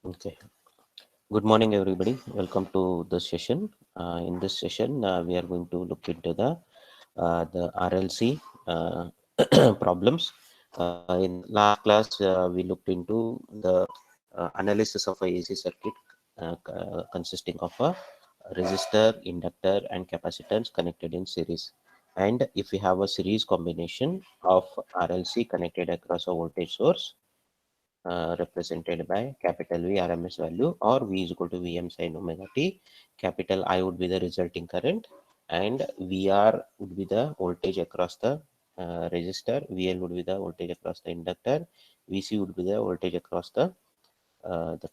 Okay. Good morning, everybody. Welcome to the session. In this session, we are going to look into the RLC problems. In last class, we looked into the analysis of a AC circuit consisting of a resistor, inductor, and capacitance connected in series. And if we have a series combination of RLC connected across a voltage source, represented by capital V RMS value, or V is equal to Vm sin omega t. Capital I would be the resulting current, and Vr would be the voltage across the resistor. VL would be the voltage across the inductor. Vc would be the voltage across the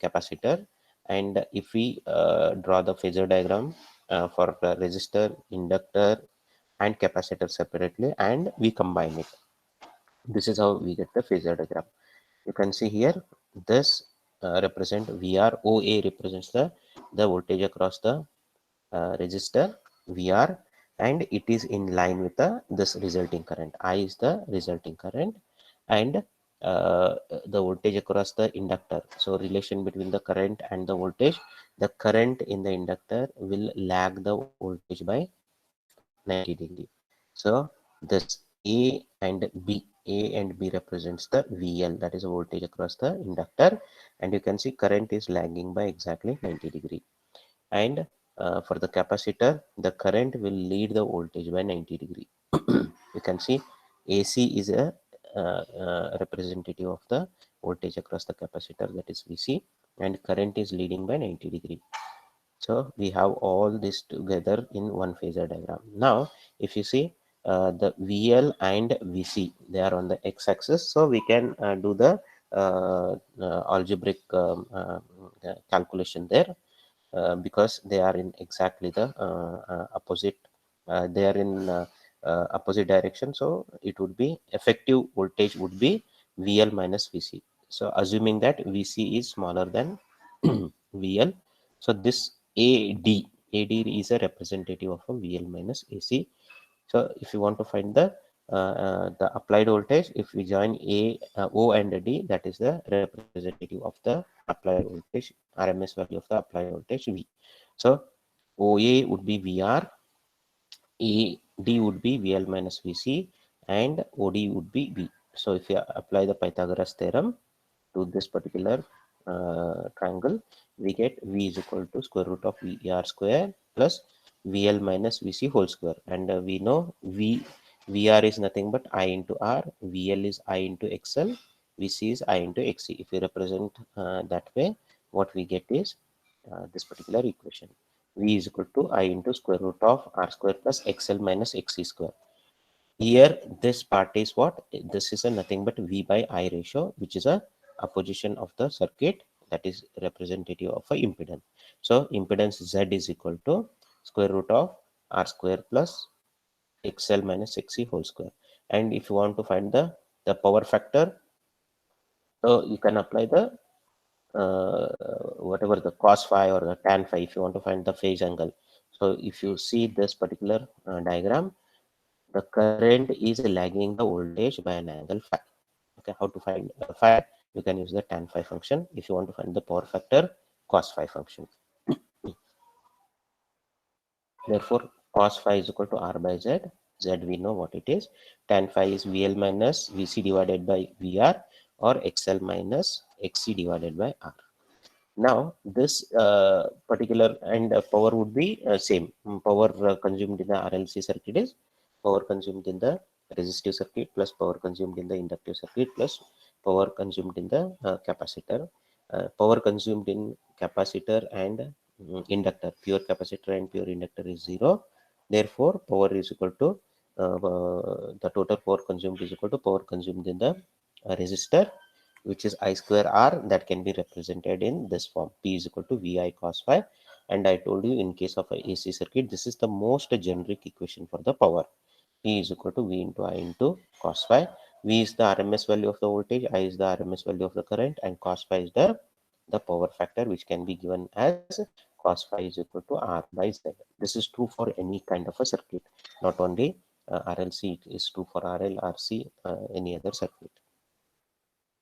capacitor. And if we draw the phasor diagram for the resistor, inductor, and capacitor separately, and we combine it, this is how we get the phasor diagram. You can see here this represent VR. OA represents the voltage across the resistor VR, and it is in line with this resulting current. I is the resulting current, and the voltage across the inductor. So relation between the current and the voltage, the current in the inductor will lag the voltage by 90 degree. So this A and B represents the VL, that is a voltage across the inductor, and you can see current is lagging by exactly 90 degree. And for the capacitor, the current will lead the voltage by 90 degree. You can see AC is a representative of the voltage across the capacitor, that is VC, and current is leading by 90 degree. So we have all this together in one phasor diagram. Now, if you see the VL and VC, they are on the x-axis. So we can do the algebraic calculation there, because they are in exactly the opposite. They are in opposite direction. So it would be effective voltage would be VL minus VC. So assuming that VC is smaller than VL, so this AD is a representative of a VL minus AC. So if you want to find the applied voltage, if we join O and D, that is the representative of the applied voltage, RMS value of the applied voltage V. So OA would be VR, AD would be VL minus VC, and OD would be V. So if you apply the Pythagoras theorem to this particular triangle, we get V is equal to square root of VR square plus VL minus VC whole square. And we know VR is nothing but I into R, VL is I into XL, VC is I into XC. If we represent that way, what we get is this particular equation. V is equal to I into square root of R square plus XL minus XC square. Here, this part is what? This is a nothing but V by I ratio, which is a opposition of the circuit, that is representative of a impedance. So impedance Z is equal to square root of R square plus XL minus XC whole square. And if you want to find the power factor, so you can apply the whatever the cos phi or the tan phi if you want to find the phase angle. So if you see this particular diagram, the current is lagging the voltage by an angle phi. Okay, how to find phi? You can use the tan phi function. If you want to find the power factor, cos phi function. Therefore, cos phi is equal to R by Z. Z we know what it is. Tan phi is VL minus VC divided by VR, or XL minus XC divided by R. Now, this particular and power would be same. Power consumed in the RLC circuit is power consumed in the resistive circuit plus power consumed in the inductive circuit plus power consumed in the capacitor. Power consumed in capacitor and inductor, pure capacitor and pure inductor is 0. Therefore, power is equal to the total power consumed is equal to power consumed in the resistor, which is I square R, that can be represented in this form. P is equal to VI cos phi. And I told you in case of a AC circuit, this is the most generic equation for the power. P is equal to V into I into cos phi. V is the RMS value of the voltage, I is the RMS value of the current, and cos phi is the power factor, which can be given as cos phi is equal to R by Z. This is true for any kind of a circuit, not only RLC, it is true for RL, RC, any other circuit.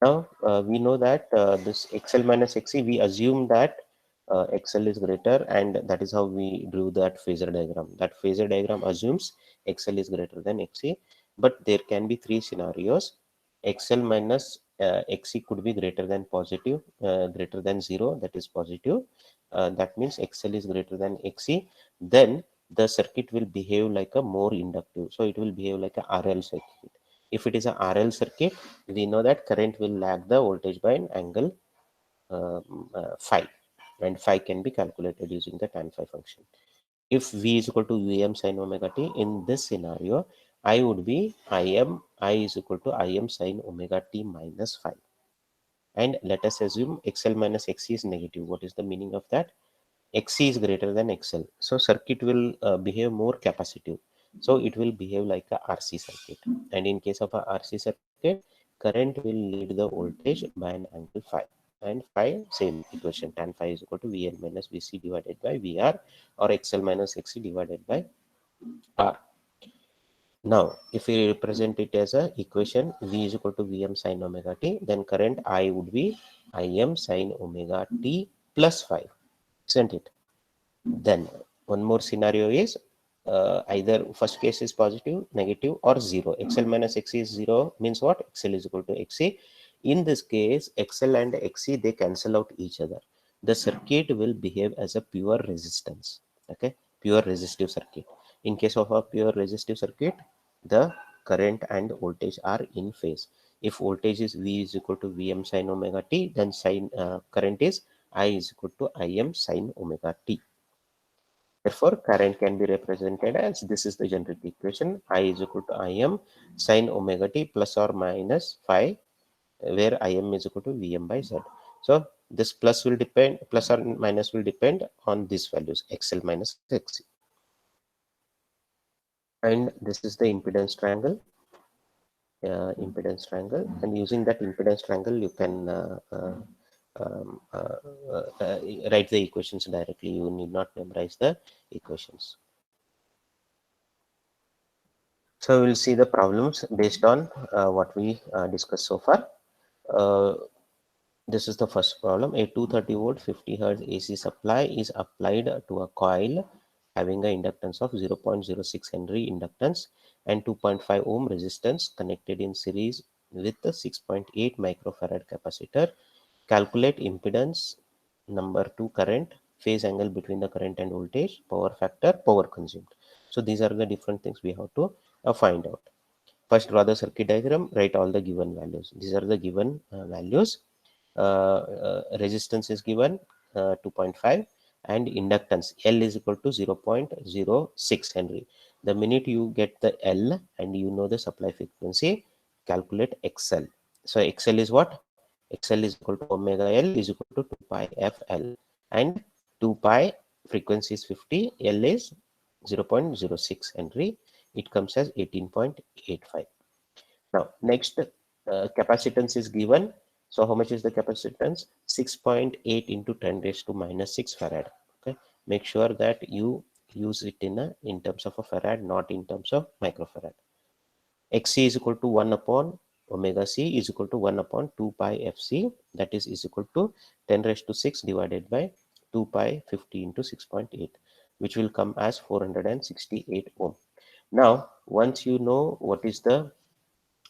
Now we know that this XL minus XC, we assume that XL is greater, and that is how we drew that phasor diagram. That phasor diagram assumes XL is greater than XC, but there can be three scenarios. XL minus XC could be greater than positive, greater than 0, that is positive. That means XL is greater than XC. Then the circuit will behave like a more inductive. So it will behave like a RL circuit. If it is a RL circuit, we know that current will lag the voltage by an angle phi, and phi can be calculated using the tan phi function. If V is equal to Vm sin omega t, in this scenario, I would be I is equal to Im sin omega t minus phi. And let us assume XL minus XC is negative. What is the meaning of that? XC is greater than XL. So circuit will behave more capacitive. So it will behave like a RC circuit. And in case of a RC circuit, current will lead the voltage by an angle phi. And phi, same equation, tan phi is equal to VL minus VC divided by VR, or XL minus XC divided by R. Now, if we represent it as a equation, V is equal to Vm sin omega t, then current I would be Im sin omega t plus phi, isn't it? Then one more scenario is either first case is positive, negative, or 0. XL minus XC is 0 means what? XL is equal to XC. In this case, XL and XC, they cancel out each other. The circuit will behave as a pure resistance. Okay, pure resistive circuit. In case of a pure resistive circuit, the current and voltage are in phase. If voltage is V is equal to Vm sin omega t, then current is I is equal to Im sin omega t. Therefore, current can be represented as, this is the generic equation, I is equal to Im sin omega t plus or minus phi, where Im is equal to Vm by Z. So this plus or minus will depend on these values, XL minus XC. And this is the impedance triangle, and using that impedance triangle, you can um, uh, write the equations directly. You need not memorize the equations. So we'll see the problems based on what we discussed so far. Uh, this is the first problem. A 230 volt 50 hertz AC supply is applied to a coil having an inductance of 0.06 Henry inductance and 2.5 ohm resistance connected in series with the 6.8 microfarad capacitor. Calculate impedance, number 2 current, phase angle between the current and voltage, power factor, power consumed. So these are the different things we have to find out. First, draw the circuit diagram, write all the given values. These are the given values. Resistance is given 2.5, and inductance L is equal to 0.06 Henry. The minute you get the L and you know the supply frequency, calculate XL. So XL is what? XL is equal to omega L is equal to 2 pi FL, and 2 pi frequency is 50, L is 0.06 Henry. It comes as 18.85. Now, next, capacitance is given. So, how much is the capacitance? 6.8 into 10 raised to minus 6 farad. Okay, make sure that you use it in terms of a farad, not in terms of microfarad. Xc is equal to 1 upon omega c is equal to 1 upon 2 pi fc, that is equal to 10 raised to 6 divided by 2 pi 50 into 6.8, which will come as 468 ohm. Now, once you know what is the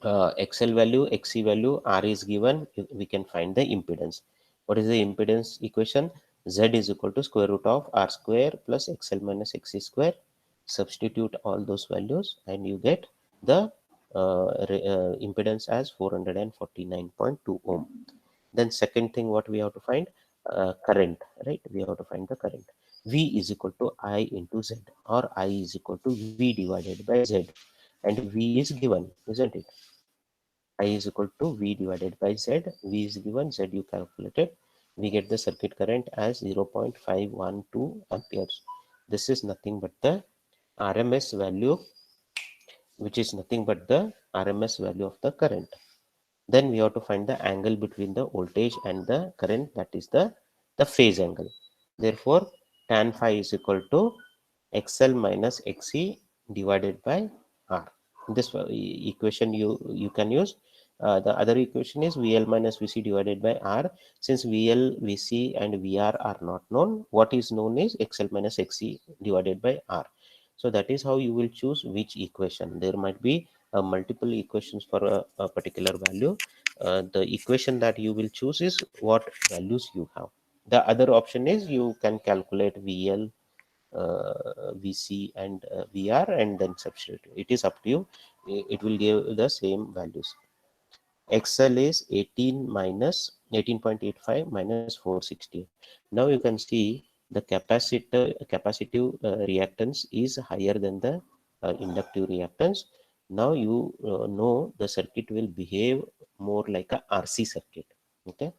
XL value, XC value, R is given, we can find the impedance. What is the impedance equation? Z is equal to square root of R square plus XL minus XC square. Substitute all those values and you get the impedance as 449.2 ohm. Then second thing what we have to find, current, right? We have to find the current. V is equal to I into Z, or I is equal to V divided by Z, and V is given, isn't it? I is equal to V divided by Z. V is given, Z you calculated. We get the circuit current as 0.512 amperes. This is nothing but the RMS value, which is nothing but the RMS value of the current. Then we have to find the angle between the voltage and the current, that is the phase angle. Therefore, tan phi is equal to XL minus XC divided by R. This equation you can use. The other equation is VL minus VC divided by R. Since VL, VC and VR are not known, what is known is XL minus XC divided by R. So that is how you will choose which equation. There might be multiple equations for a particular value. The equation that you will choose is what values you have. The other option is you can calculate VL, VC and VR and then substitute. It is up to you. It will give the same values. XL is 18.85 minus 468. Now you can see the capacitive reactance is higher than the inductive reactance. Now you know the circuit will behave more like a RC circuit. Okay.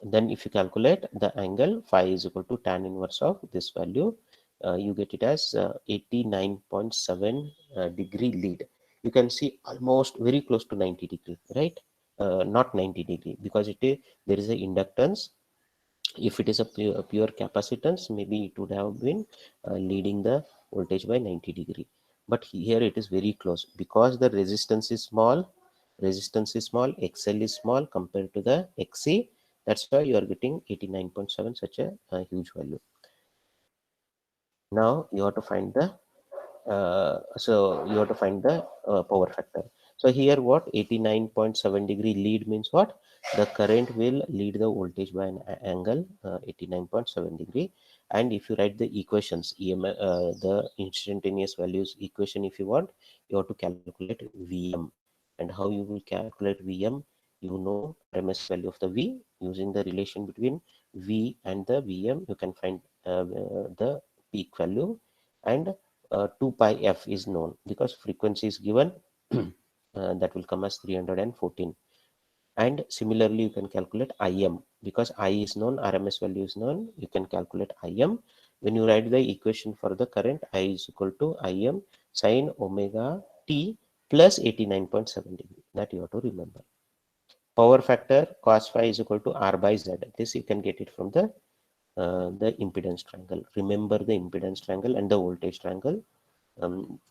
Then if you calculate the angle, phi is equal to tan inverse of this value, you get it as 89.7 degree lead. You can see almost very close to 90 degree, right? Not 90 degree, because there is a inductance. If it is a pure capacitance, maybe it would have been leading the voltage by 90 degree. But here it is very close because the resistance is small. XL is small compared to the XC. That's why you are getting 89.7, such a huge value. Now you have to find the power factor. So here what 89.7 degree lead means what? The current will lead the voltage by an angle 89.7 degree. And if you write the equations, the instantaneous values equation, if you want, you have to calculate Vm. And how you will calculate Vm? You know RMS value of the V. Using the relation between V and the Vm, you can find the peak value. And 2 pi f is known because frequency is given. That will come as 314. And similarly you can calculate Im because I is known, RMS value is known. You can calculate Im. When you write the equation for the current, I is equal to Im sine omega t plus 89.7 degree. That you have to remember. Power factor cos phi is equal to R by Z. This you can get it from the impedance triangle. Remember the impedance triangle and the voltage triangle.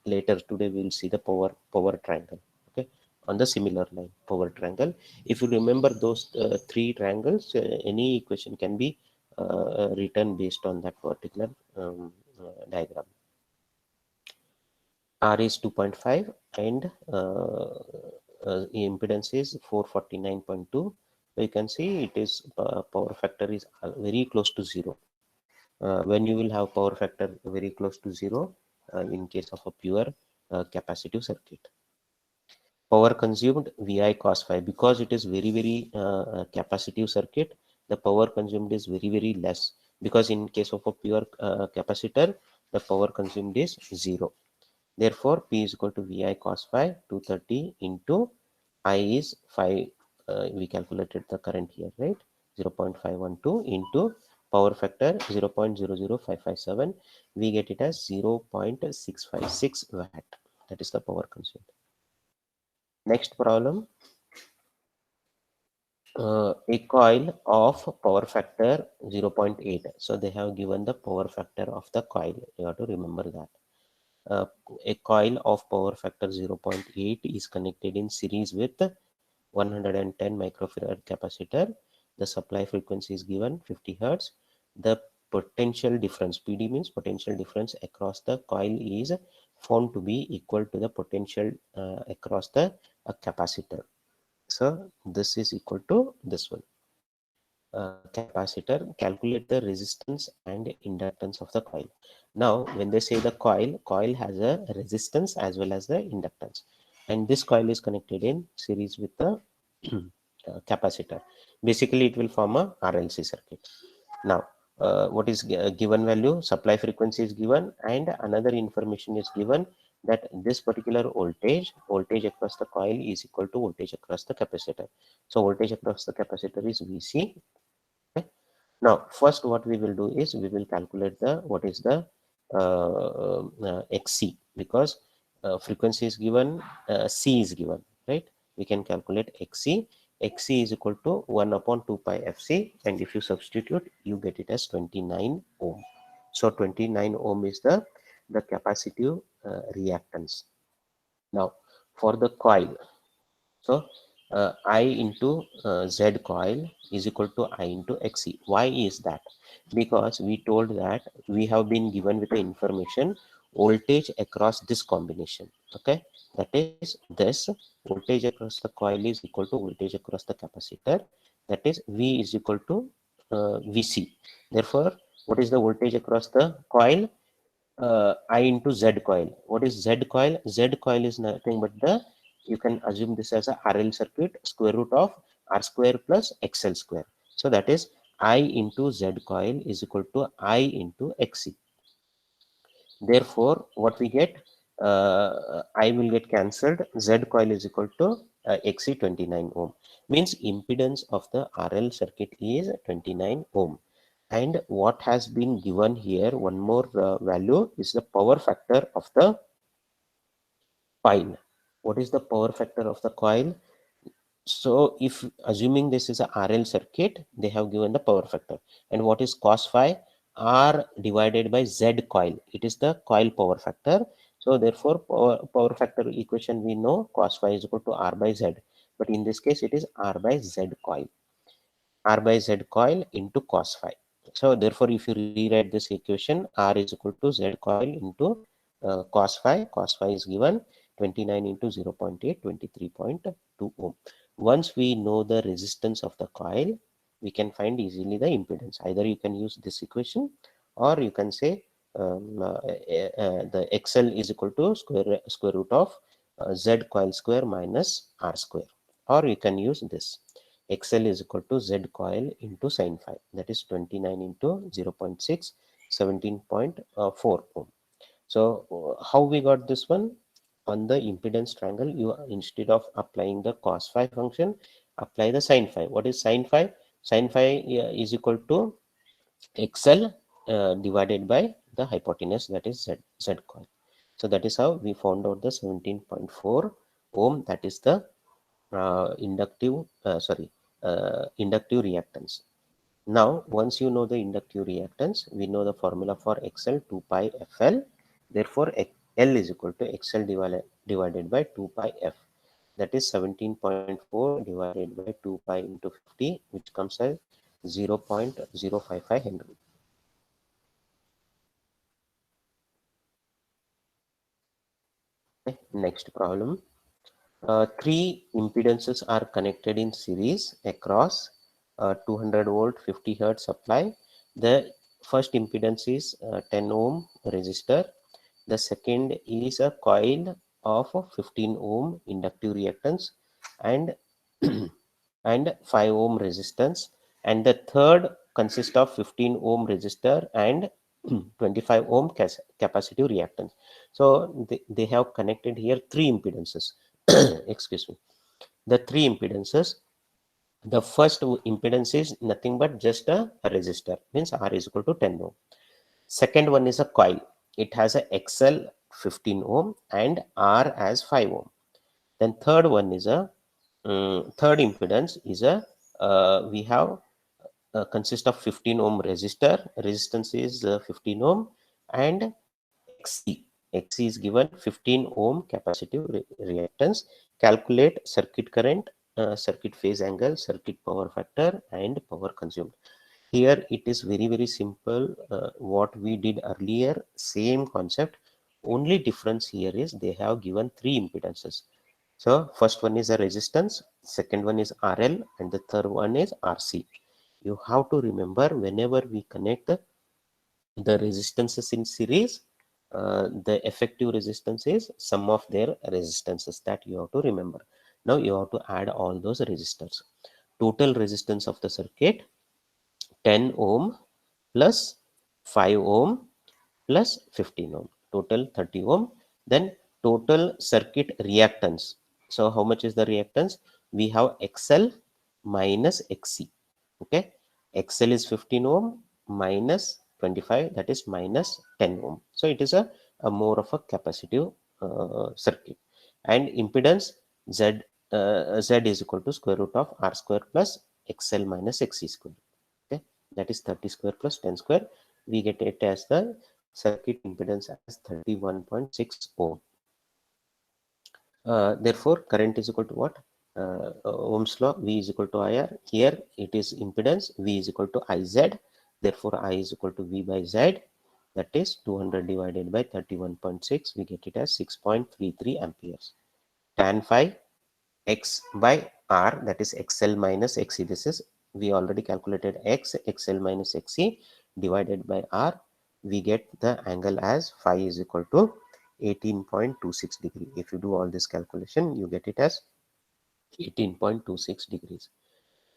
Later today we will see the power triangle. Okay, on the similar line, power triangle. If you remember those three triangles, any equation can be written based on that particular diagram. R is 2.5 and impedance is 449.2. So you can see it is power factor is very close to zero. When you will have power factor very close to zero in case of a pure capacitive circuit. Power consumed Vi cos phi, because it is very capacitive circuit, the power consumed is very less, because in case of a pure capacitor, the power consumed is zero. Therefore P is equal to Vi cos phi 230 into I is 5. We calculated the current here, right? 0.512 into power factor 0.00557. We get it as 0.656 watt. That is the power consumed. Next problem. A coil of power factor 0.8. So they have given the power factor of the coil. You have to remember that. A coil of power factor 0.8 is connected in series with 110 microfarad capacitor. The supply frequency is given 50 Hertz. The potential difference, PD means potential difference across the coil, is found to be equal to the potential across the capacitor. So this is equal to this one. Capacitor, calculate the resistance and inductance of the coil. Now when they say the coil has a resistance as well as the inductance, and this coil is connected in series with the capacitor. Basically it will form a RLC circuit. Now what is given value? Supply frequency is given, and another information is given that this particular voltage across the coil is equal to voltage across the capacitor. So voltage across the capacitor is VC. Okay. Now first what we will do is we will calculate what is the XC, because frequency is given, C is given, right? We can calculate XC. XC is equal to 1 upon 2 pi FC, and if you substitute, you get it as 29 ohm. So 29 ohm is the capacitive reactance. Now for the coil, so I into Z coil is equal to I into Xc. Why is that? Because we told that we have been given with the information voltage across this combination. Okay, that is this voltage across the coil is equal to voltage across the capacitor. That is V is equal to Vc. Therefore, what is the voltage across the coil? I into Z coil. What is Z coil? Z coil is nothing but the, you can assume this as a RL circuit, square root of R square plus XL square. So that is I into Z coil is equal to I into XC. Therefore, what we get, I will get cancelled. Z coil is equal to XC 29 ohm. Means impedance of the RL circuit is 29 ohm. And what has been given here, one more value is the power factor of the coil. What is the power factor of the coil? So if assuming this is a RL circuit, they have given the power factor. And what is cos phi? R divided by Z coil. It is the coil power factor. So therefore, power factor equation we know cos phi is equal to R by Z. But in this case, it is R by Z coil. R by Z coil into cos phi. So therefore, if you rewrite this equation, R is equal to Z coil into cos phi. Cos phi is given 29 into 0.8, 23.2 ohm. Once we know the resistance of the coil, we can find easily the impedance. Either you can use this equation, or you can say the XL is equal to square root of Z coil square minus R square, or you can use this. XL is equal to Z coil into sin phi, that is 29 into 0.6, 17.4 ohm. So how we got this one? On the impedance triangle, you instead of applying the cos phi function, apply the sin phi. What is sin phi? Sin phi is equal to XL divided by the hypotenuse, that is Z coil. So that is how we found out the 17.4 ohm, that is the inductive reactance. Now, once you know the inductive reactance, we know the formula for XL 2 pi FL. Therefore, L is equal to XL divided by 2 pi F. That is 17.4 divided by 2 pi into 50, which comes as 0.055 Henry. Okay, next problem. Three impedances are connected in series across 200 volt 50 hertz supply. The first impedance is 10 ohm resistor. The second is a coil of 15 ohm inductive reactance and and 5 ohm resistance. And the third consists of 15 ohm resistor and 25 ohm capacitive reactance. So they have connected here three impedances. Excuse me. The three impedances. The first impedance is nothing but just a resistor, means R is equal to 10 ohm. Second one is a coil. It has a XL 15 ohm and R as 5 ohm. Then third one is a third impedance is a we have consist of 15 ohm resistor. Resistance is 15 ohm and XC. XC is given 15 ohm capacitive reactance. Calculate circuit current, circuit phase angle, circuit power factor, and power consumed. Here it is very simple. What we did earlier, same concept. Only difference here is they have given three impedances. So first one is a resistance, second one is RL, and the third one is RC. You have to remember whenever we connect the resistances in series, the effective resistance is sum of their resistances, that you have to remember. Now you have to add all those resistors. Total resistance of the circuit 10 ohm plus 5 ohm plus 15 ohm, total 30 ohm. Then total circuit reactance. So how much is the reactance? We have XL minus XC. Okay, XL is 15 ohm minus 25, that is minus 10 ohm. So it is a more of a capacitive circuit. And impedance Z Z is equal to square root of R square plus XL minus XC square. Okay, that is 30 square plus 10 square. We get it as the circuit impedance as 31.6 ohm. Therefore, current is equal to what? Ohm's law, V is equal to IR. Here it is impedance, V is equal to IZ. Therefore, I is equal to V by Z. That is 200 divided by 31.6. We get it as 6.33 amperes. Tan phi x by R, that is XL minus XC. This is, we already calculated X, XL minus XC divided by R. We get the angle as phi is equal to 18.26 degree. If you do all this calculation, you get it as 18.26 degrees.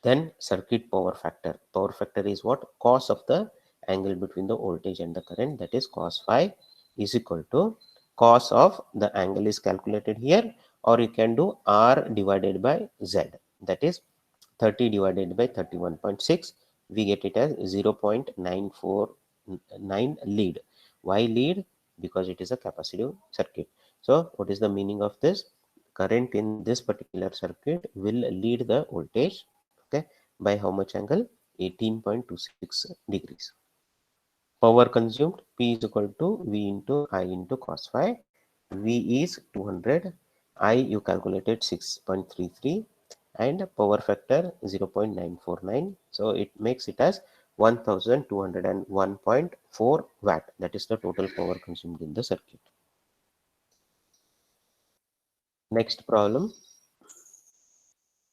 Then circuit power factor. Power factor is what? Cos of the angle between the voltage and the current, that is cos phi is equal to cos of the angle is calculated here, or you can do R divided by Z, that is 30 divided by 31.6. We get it as 0.949 lead. Why lead? Because it is a capacitive circuit. So what is the meaning of this? Current in this particular circuit will lead the voltage, okay, by how much angle? 18.26 degrees. Power consumed, P is equal to V into I into cos phi. V is 200, I you calculated 6.33, and power factor 0.949. So it makes it as 1201.4 watt. That is the total power consumed in the circuit. Next problem.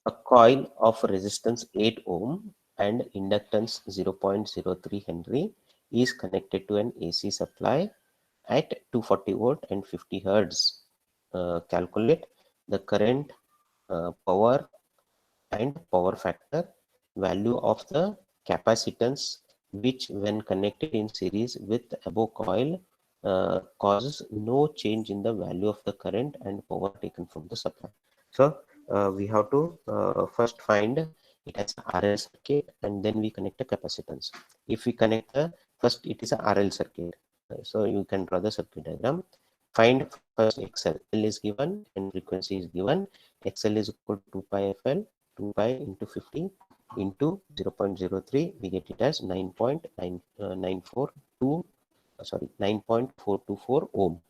A coil of resistance 8 ohm and inductance 0.03 Henry is connected to an AC supply at 240 volt and 50 hertz. Calculate the current, power and power factor value of the capacitance which when connected in series with above coil causes no change in the value of the current and power taken from the supply. So we have to first find it as a RL circuit, and then we connect a capacitance. If we connect the first, it is a RL circuit. So you can draw the circuit diagram. Find first XL. L is given and frequency is given. XL is equal to 2 pi FL, 2 pi into 50 into 0.03. We get it as 9.942, sorry, 9.424 ohm.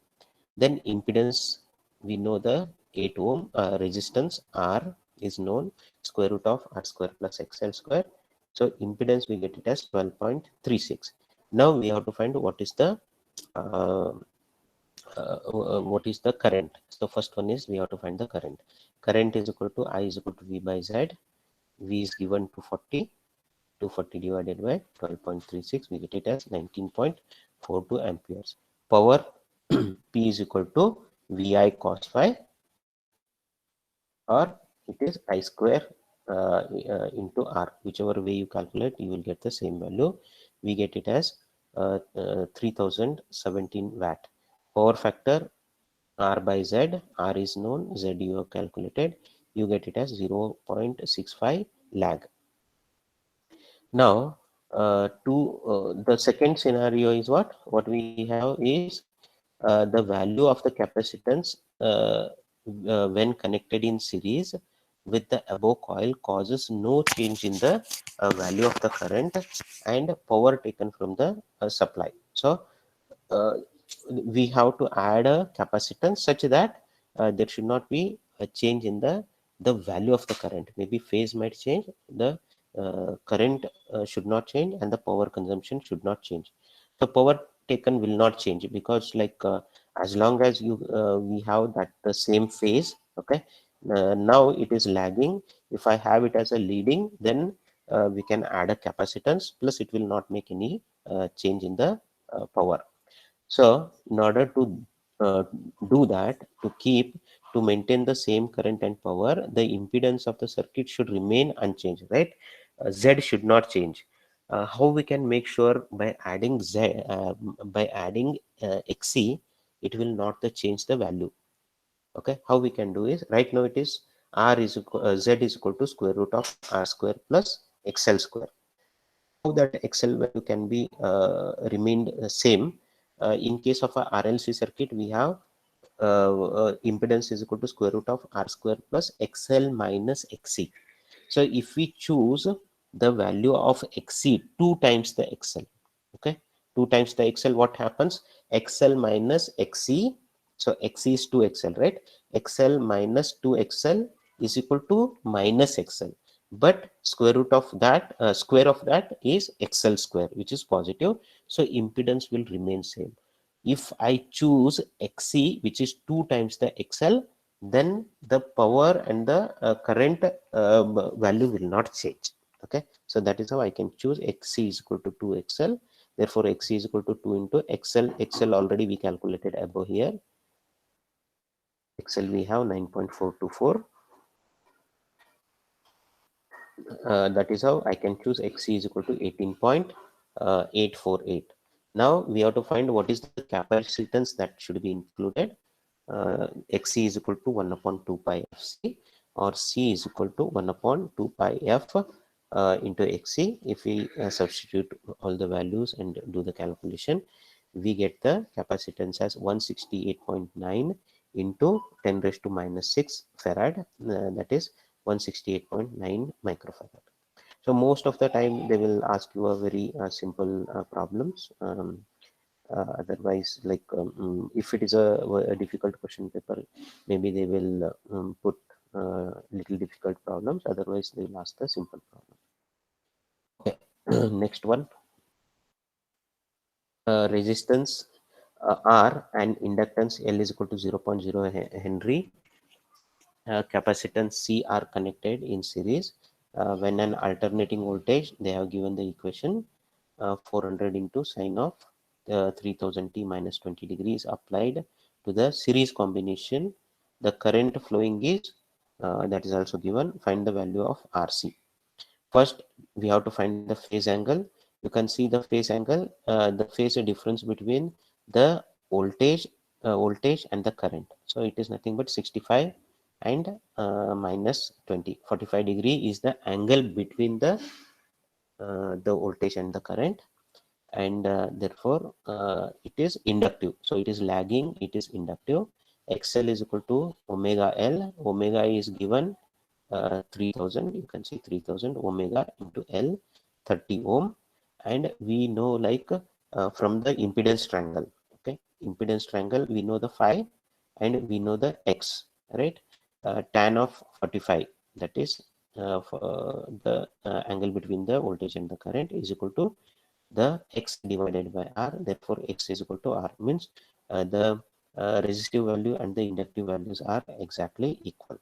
Then impedance, we know the 8 ohm, resistance R is known, square root of R square plus XL square. So impedance, we get it as 12.36. Now we have to find what is the current. So first one is we have to find the current. Current is equal to I is equal to V by Z. V is given to 40. 240 divided by 12.36, we get it as 19.42 amperes. Power P is equal to VI cos phi, or it is I square into R. Whichever way you calculate, you will get the same value. We get it as 3017 watt. Power factor R by Z. R is known, Z you have calculated. You get it as 0.65 lag. Now, the second scenario is what? What we have is the value of the capacitance when connected in series with the above coil causes no change in the value of the current and power taken from the supply. So, uh, we have to add a capacitance such that there should not be a change in the value of the current. Maybe phase might change, the current should not change, and the power consumption should not change. So power taken will not change, because like as long as you we have that the same phase, okay, now it is lagging. If I have it as a leading, then we can add a capacitance, plus it will not make any change in the power. So in order to uh, do that, to maintain the same current and power, the impedance of the circuit should remain unchanged, right? Z should not change. How we can make sure? By adding by adding XC, it will not change the value. Okay, how we can do is, right now it is Z is equal to square root of R square plus XL square. How that XL value can be remained same? In case of a RLC circuit, we have impedance is equal to square root of R square plus XL minus XC. So if we choose the value of XC 2 times the XL, okay, 2 times the XL, what happens? XL minus XC. So XC is 2XL, right? XL minus 2XL is equal to minus XL. But square of that is XL square, which is positive. So impedance will remain same. If I choose XC, which is 2 times the XL, then the power and the current value will not change. Okay, so that is how I can choose XC is equal to 2XL. Therefore, XC is equal to 2 into XL. XL already we calculated above here. XL we have 9.424. That is how I can choose XC is equal to 18.848. Now we have to find what is the capacitance that should be included. Xc is equal to 1 upon 2 pi fc, or C is equal to 1 upon 2 pi f into Xc. If we substitute all the values and do the calculation, we get the capacitance as 168.9 into 10 raised to minus 6 farad, that is 168.9 microfarad. So most of the time they will ask you a very simple problems. Otherwise, like if it is a difficult question paper, maybe they will put little difficult problems. Otherwise, they will ask the simple problem. Okay, next one. Resistance R and inductance L is equal to 0.0 Henry. Capacitance C are connected in series. When an alternating voltage, they have given the equation 400 into sine of 3000 t minus 20 degrees applied to the series combination. The current flowing is that is also given. Find the value of RC. First, we have to find the phase angle. You can see the phase angle, the phase difference between the voltage and the current. So it is nothing but 65 and minus 20. 45 degree is the angle between the voltage and the current, and therefore it is inductive. So it is lagging, it is inductive. XL is equal to omega L. Omega is given 3000. You can see 3000 omega into L, 30 ohm. And we know, like from the impedance triangle. Okay, impedance triangle, we know the phi and we know the x, right? Tan of 45, that is for the angle between the voltage and the current, is equal to the x divided by r. Therefore x is equal to r, means the resistive value and the inductive values are exactly equal.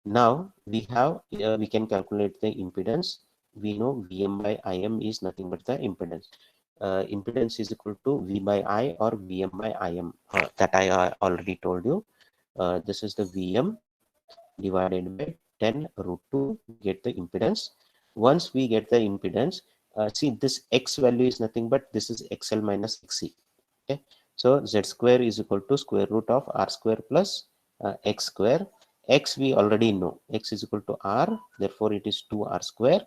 Now we can calculate the impedance. We know Vm by Im is nothing but the impedance. Impedance is equal to V by I or Vm by Im. That I already told you. This is the Vm divided by 10 root 2. We get the impedance. Once we get the impedance, see, this x value is nothing but this is XL minus XC. Okay, so Z square is equal to square root of R square plus X square. X we already know, X is equal to R, therefore it is 2R square,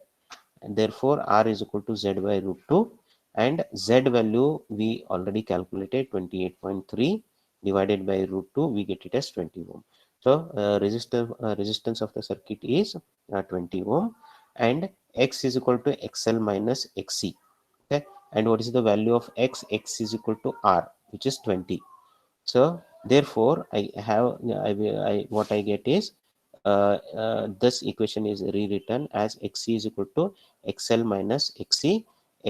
and therefore R is equal to Z by root 2, and Z value we already calculated 28.3 divided by root 2, we get it as 20 ohm. So resistance of the circuit is 20 ohm, and X is equal to XL minus XC. Okay, and what is the value of X? X is equal to R, which is 20. So therefore, what I get is this equation is rewritten as Xc is equal to XL minus Xc.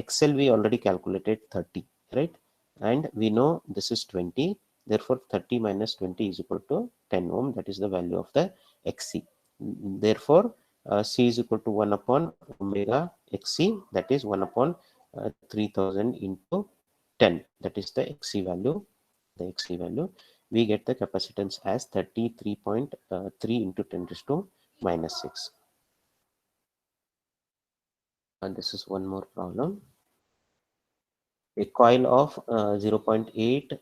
XL we already calculated 30, right? And we know this is 20. Therefore, 30 minus 20 is equal to 10 ohm. That is the value of the Xc. Therefore, C is equal to 1 upon omega Xc. That is 1 upon 3000 into 10. That is the Xc value. The Xc value, we get the capacitance as 33.3 into 10 raised to minus 6. And this is one more problem. A coil of 0.8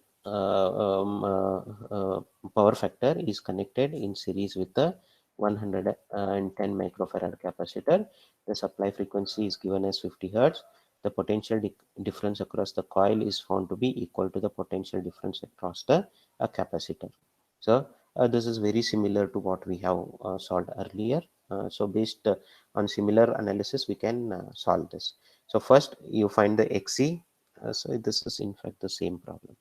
power factor is connected in series with a 110 microfarad capacitor. The supply frequency is given as 50 Hertz. The potential difference across the coil is found to be equal to the potential difference across the capacitor. So this is very similar to what we have solved earlier. So based on similar analysis, we can solve this. So first you find the Xc. So this is in fact the same problem.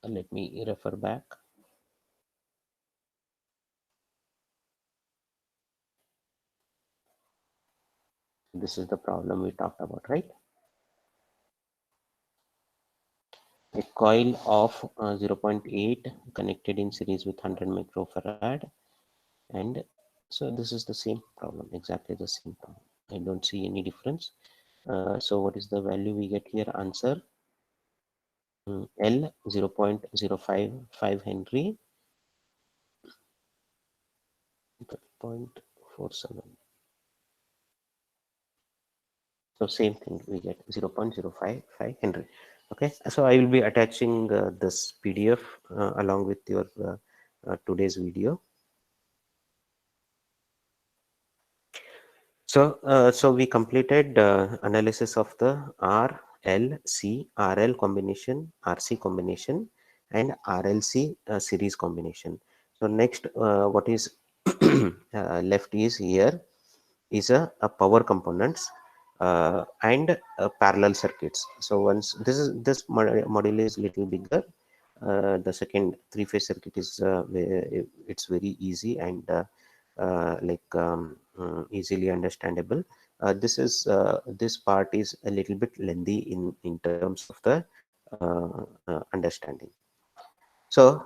Let me refer back. This is the problem we talked about, right? A coil of 0.8 connected in series with 100 microfarad, and so this is the same problem, exactly the same problem. I don't see any difference. So what is the value we get here? Answer L 0.055 Henry, 0.47. So same thing, we get 0.055 Henry. Okay, so I will be attaching this PDF along with your today's video. So we completed analysis of the RL combination, RC combination, and RLC series combination. So next, what is left is here is a power components and parallel circuits. So once this module is little bigger, the second three-phase circuit is it's very easy and easily understandable. This part is a little bit lengthy in terms of the understanding. So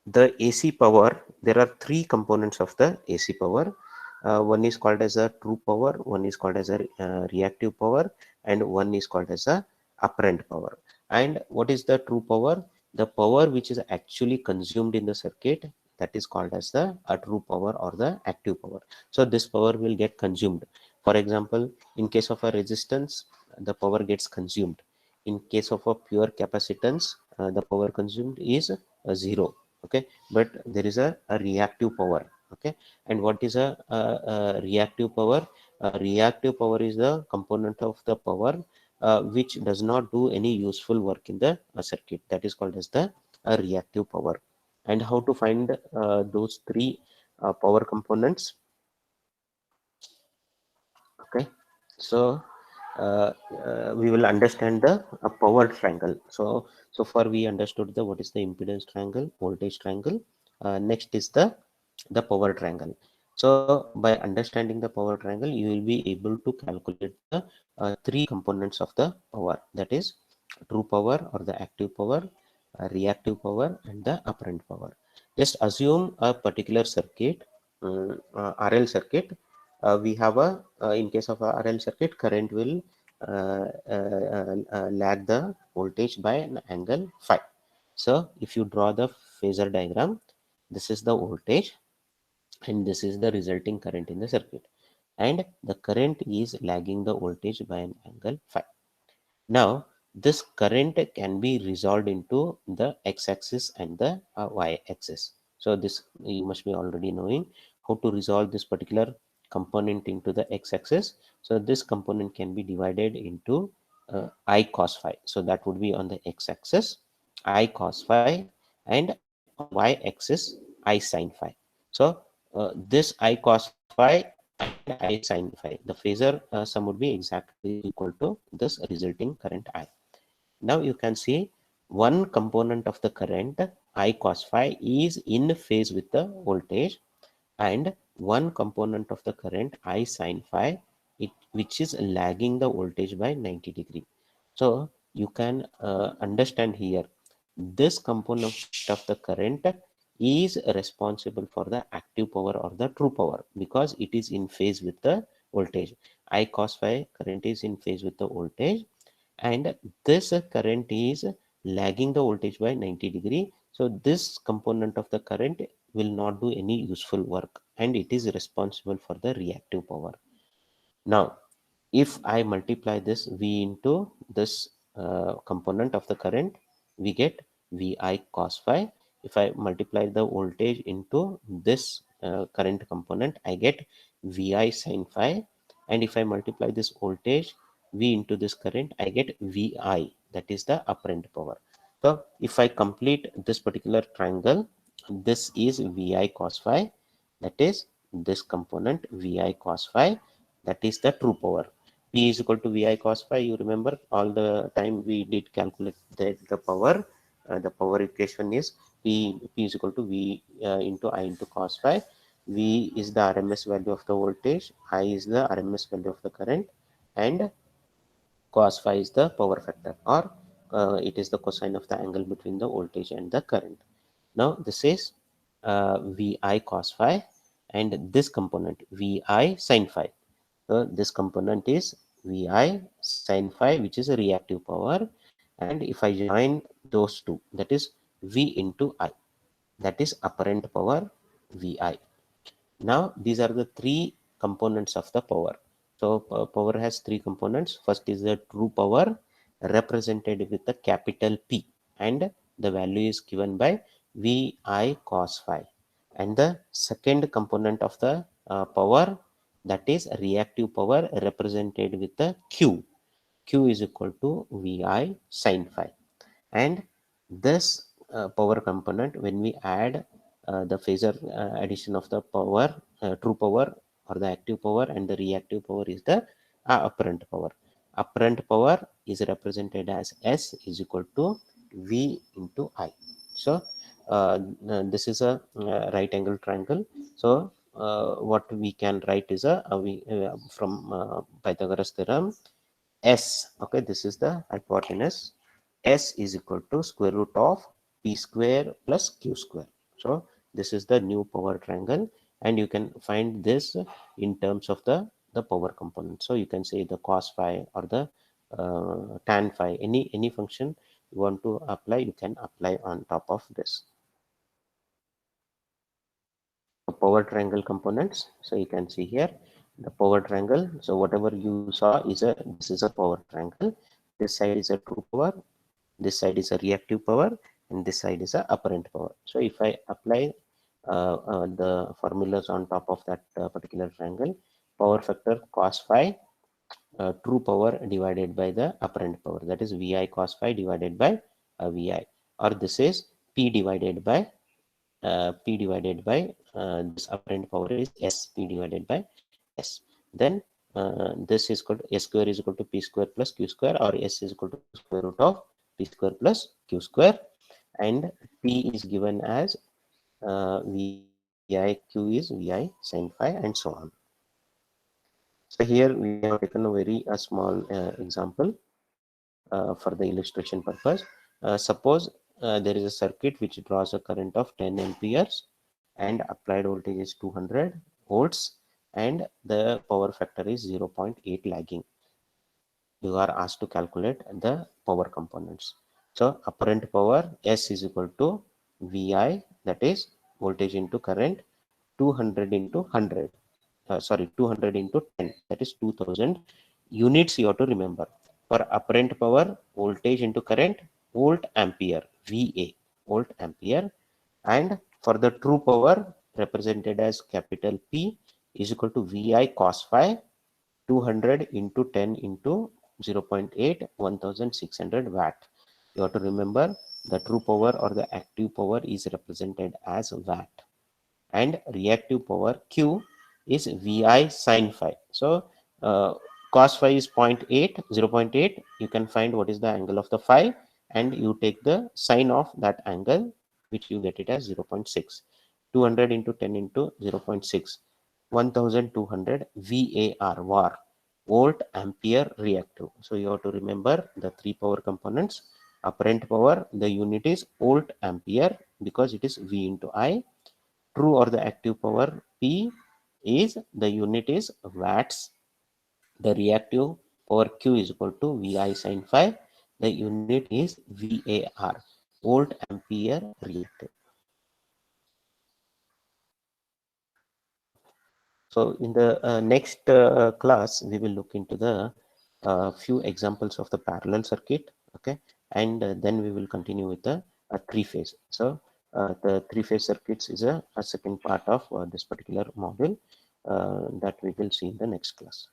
the AC power, there are three components of the AC power. One is called as a true power, one is called as a reactive power, and one is called as a apparent power. And what is the true power? The power which is actually consumed in the circuit, that is called as the true power or the active power. So this power will get consumed. For example, in case of a resistance, the power gets consumed. In case of a pure capacitance, the power consumed is zero. Okay, but there is a reactive power. Okay, and what is a reactive power? Reactive power is the component of the power which does not do any useful work in the circuit. That is called as the reactive power. And how to find those three power components? Okay, so we will understand the power triangle. So far we understood the what is the impedance triangle, voltage triangle. Next is the power triangle. So by understanding the power triangle, you will be able to calculate the three components of the power, that is true power or the active power, reactive power, and the apparent power. Just assume a particular circuit, RL circuit. We have in case of a RL circuit, current will lag the voltage by an angle phi. So if you draw the phasor diagram, this is the voltage and this is the resulting current in the circuit, and the current is lagging the voltage by an angle phi. Now, this current can be resolved into the x-axis and the y-axis. So this you must be already knowing how to resolve this particular component into the x-axis. So this component can be divided into I cos phi. So that would be on the x-axis I cos phi, and on the y-axis I sin phi. So this I cos phi and I sin phi, the phasor sum would be exactly equal to this resulting current I. Now you can see one component of the current I cos phi is in phase with the voltage, and one component of the current I sin phi, which is lagging the voltage by 90 degree. So you can understand here, this component of the current is responsible for the active power or the true power because it is in phase with the voltage. I cos phi current is in phase with the voltage, and this current is lagging the voltage by 90 degree. So this component of the current will not do any useful work, and it is responsible for the reactive power. Now if I multiply this V into this component of the current, we get Vi cos phi. If I multiply the voltage into this current component, I get Vi sin phi. And if I multiply this voltage V into this current, I get Vi, that is the apparent power. So if I complete this particular triangle, this is Vi cos phi, that is this component Vi cos phi, that is the true power. P is equal to Vi cos phi. You remember all the time we did calculate the power. The power equation is P is equal to V into I into cos phi. V is the RMS value of the voltage, I is the RMS value of the current, and cos phi is the power factor, or it is the cosine of the angle between the voltage and the current. Now this is Vi cos phi, and this component Vi sin phi. So this component is Vi sin phi, which is a reactive power, and if I join those two, that is V into I, that is apparent power Vi. Now these are the three components of the power. So power has three components. First is the true power, represented with the capital P, and the value is given by Vi cos phi. And the second component of the power, that is reactive power, represented with the Q. Q is equal to Vi sin phi. And this power component, when we add the phasor addition of the power, true power or the active power, and the reactive power is the apparent power. Apparent power is represented as S is equal to V into I. So this is a right angle triangle. So what we can write is from Pythagoras theorem, S, okay, this is the hypotenuse. S is equal to square root of P square plus Q square. So this is the new power triangle, and you can find this in terms of the power component. So you can say the cos phi or the tan phi, any function you want to apply, you can apply on top of this. Power triangle components. So you can see here the power triangle. So whatever you saw is this is a power triangle. This side is a true power, this side is a reactive power, and this side is a apparent power. So if I apply the formulas on top of that particular triangle, power factor cos phi, true power divided by the apparent power, that is Vi cos phi divided by Vi, or this is P divided by this apparent power is S, P divided by S. Then this is equal to S square is equal to P square plus Q square, or S is equal to square root of P square plus Q square, and P is given as Vi, Q is Vi sin phi, and so on. So here we have taken a very small example for the illustration purpose. Suppose there is a circuit which draws a current of 10 amperes, and applied voltage is 200 volts, and the power factor is 0.8 lagging. You are asked to calculate the power components. So apparent power S is equal to Vi, that is voltage into current, 200 into 100. 200 into 10, that is 2000 units. You have to remember. For apparent power, voltage into current, volt ampere, Va, volt ampere. And for the true power, represented as capital P, is equal to Vi cos phi, 200 into 10 into 0.8, 1600 watt. You have to remember the true power or the active power is represented as watt, and reactive power Q is Vi sin phi. So cos phi is 0.8. You can find what is the angle of the phi, and you take the sine of that angle, which you get it as 0.6. 200 into 10 into 0.6, 1200 var, volt ampere reactive. So you have to remember the three power components. Apparent power, the unit is volt ampere because it is V into I. True or the active power P is the unit is watts. The reactive power Q is equal to Vi sin phi. The unit is VAR, volt ampere reactive. So in the next class, we will look into the few examples of the parallel circuit. Okay, and then we will continue with the three phase. So the three phase circuits is a second part of this particular module that we will see in the next class.